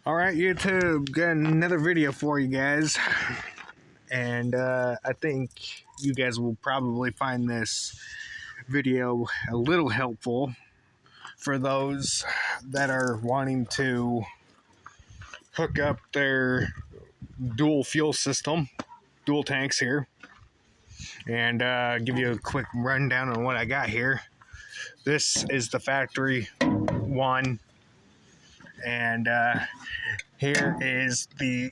Alright, YouTube, got another video for you guys. And I think you guys will probably find this video a little helpful for those that are wanting to hook up their dual fuel system, dual tanks here, and give you a quick rundown on what I got here. This is the factory one, and here is the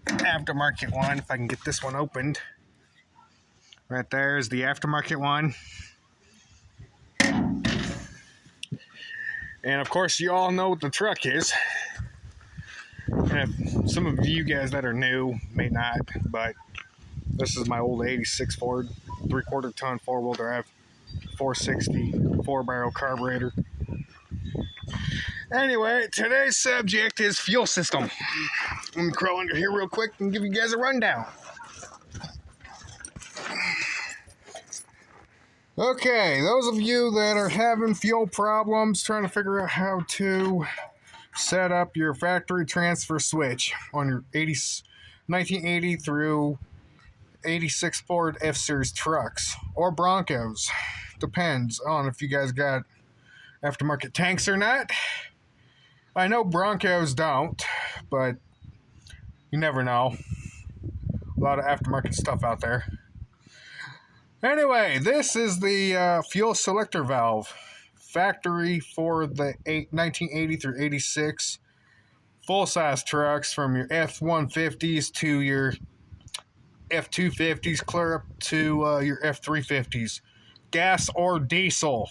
aftermarket one. If I can get this one opened. Right there is the aftermarket one. And of course, you all know what the truck is. And if some of you guys that are new may not, but this is my old 86 Ford 3/4 ton 4-wheel drive 460 4-barrel carburetor. Anyway, today's subject is fuel system. Let me crawl under here real quick and give you guys a rundown. Okay, those of you that are having fuel problems, trying to figure out how to set up your factory transfer switch on your 1980 through 86 Ford F-Series trucks or Broncos. Depends on if you guys got aftermarket tanks or not. I know Broncos don't, but you never know. A lot of aftermarket stuff out there. Anyway, this is the fuel selector valve. Factory for the 1980 through 86 full-size trucks, from your f250s to your f250s, clear up to your f350s. Gas or diesel.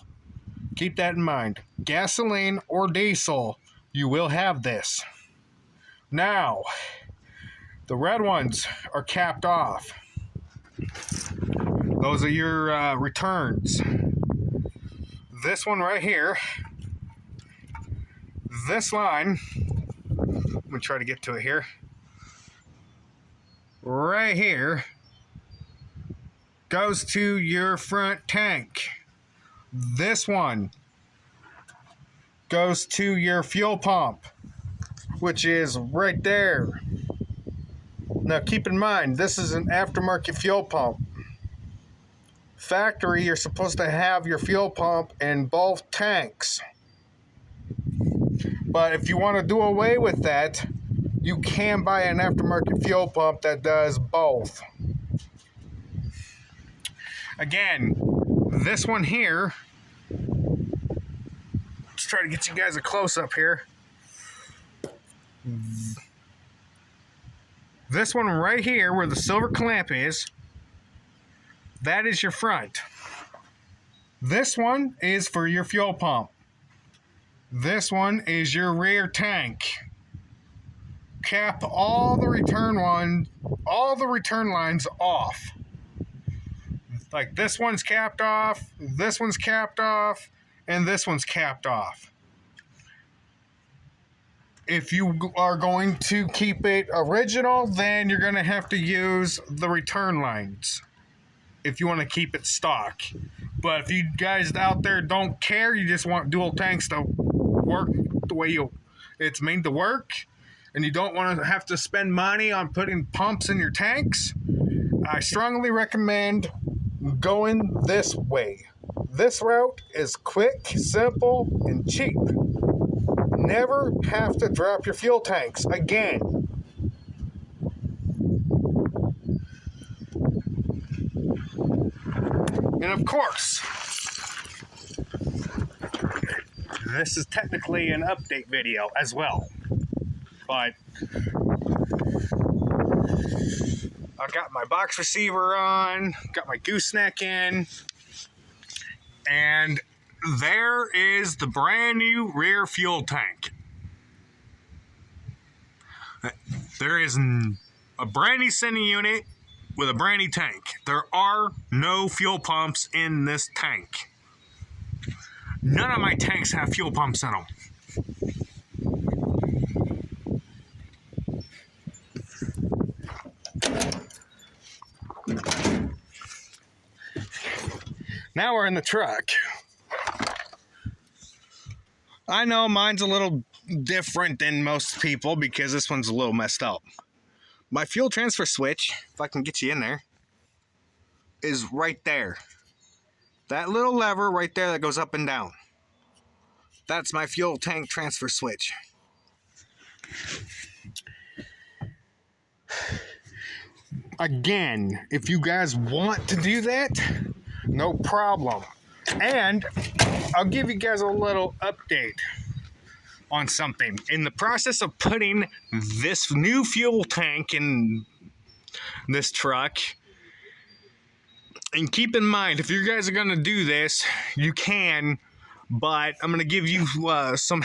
Keep that in mind. Gasoline or diesel, you will have this. Now, the red ones are capped off. Those are your returns. This one right here, this line, I'm going to try to get to it here. Right here goes to your front tank. This one goes to your fuel pump, which is right there. Now keep in mind, this is an aftermarket fuel pump. Factory, you're supposed to have your fuel pump in both tanks. But if you want to do away with that, you can buy an aftermarket fuel pump that does both. Again, this one here, let's try to get you guys a close-up here. This one right here, where the silver clamp is, that is your front. This one is for your fuel pump. This one is your rear tank. Cap all the return lines off. Like this one's capped off, this one's capped off, and this one's capped off. If you are going to keep it original, then you're going to have to use the return lines if you want to keep it stock. But if you guys out there don't care, you just want dual tanks to work the way it's made to work, and you don't want to have to spend money on putting pumps in your tanks, I strongly recommend going this way. This route is quick, simple, and cheap. Never have to drop your fuel tanks again. And of course, this is technically an update video as well. But I got my box receiver on, got my gooseneck in, and there is the brand new rear fuel tank. There is a brand new sending unit with a brand new tank. There are no fuel pumps in this tank. None of my tanks have fuel pumps in them. Now we're in the truck. I know mine's a little different than most people because this one's a little messed up. My fuel transfer switch, if I can get you in there, is right there. That little lever right there that goes up and down. That's my fuel tank transfer switch. Again, if you guys want to do that, no problem. And I'll give you guys a little update on something. In the process of putting this new fuel tank in this truck, and keep in mind, if you guys are going to do this, you can, but I'm going to give you some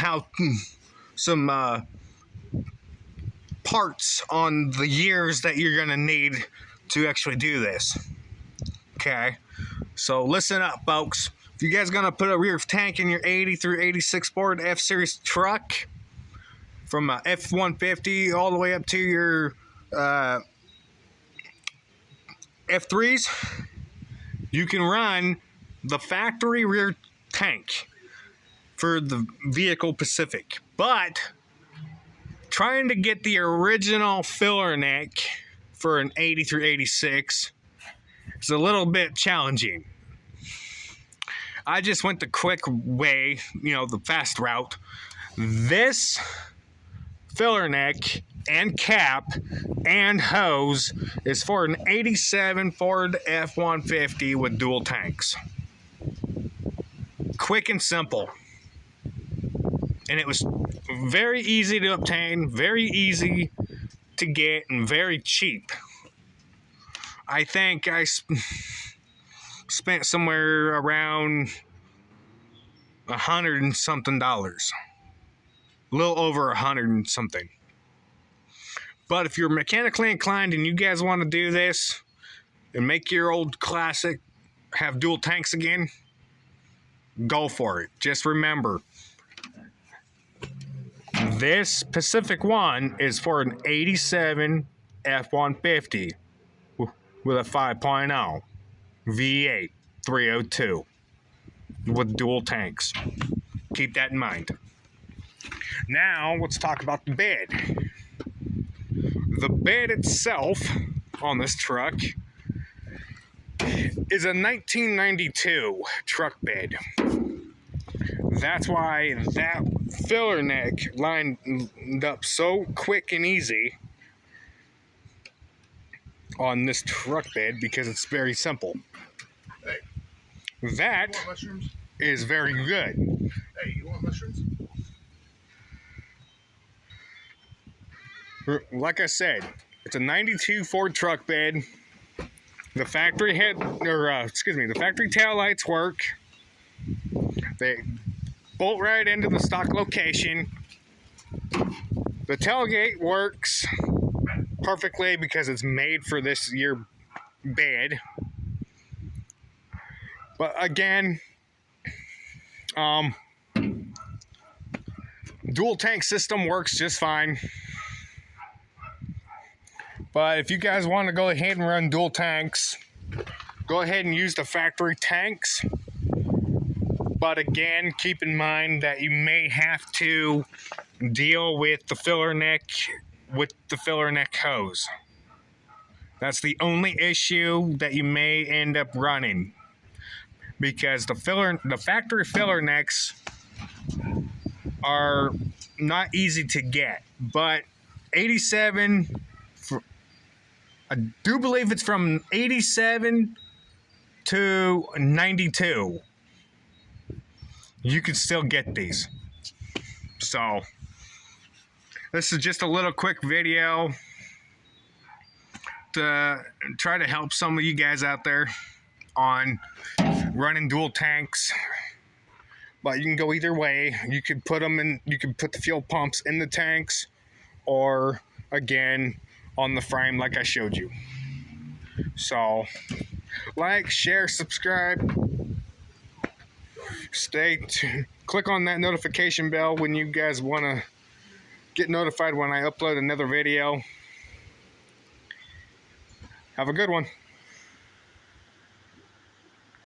parts on the years that you're going to need to actually do this. Okay, so listen up, folks. If you guys are going to put a rear tank in your 80 through 86 Ford F-Series truck, from a F250 all the way up to your F3s, you can run the factory rear tank for the vehicle Pacific. But trying to get the original filler neck for an 80 through 86 is a little bit challenging. I just went the quick way, the fast route. This filler neck and cap and hose is for an 87 Ford F-150 with dual tanks. Quick and simple. And it was very easy to obtain, very easy to get, and very cheap. I think I spent somewhere around $100 and something. A little over $100 and something. But if you're mechanically inclined and you guys want to do this and make your old classic have dual tanks again, go for it. Just remember, this Pacific one is for an 87 F-150 with a 5.0 V8 302 with dual tanks. Keep that in mind. Now, let's talk about the bed. The bed itself on this truck is a 1992 truck bed. That's why that filler neck lined up so quick and easy on this truck bed because it's very simple. Hey, that you want mushrooms? Is very good. Hey, you want mushrooms? Like I said, it's a 92 Ford truck bed. The factory the factory tail lights work. They bolt right into the stock location. The tailgate works perfectly because it's made for this year bed. But again, dual tank system works just fine. But if you guys want to go ahead and run dual tanks, go ahead and use the factory tanks. But again, keep in mind that you may have to deal with the filler neck with the filler neck hose. That's the only issue that you may end up running, because the factory filler necks are not easy to get. But 87, I do believe it's from 87 to 92. You can still get these. So, this is just a little quick video to try to help some of you guys out there on running dual tanks. But you can go either way. You could put the fuel pumps in the tanks, or again on the frame like I showed you. So, like, share, subscribe. Click on that notification bell when you guys want to get notified when I upload another video. Have a good one.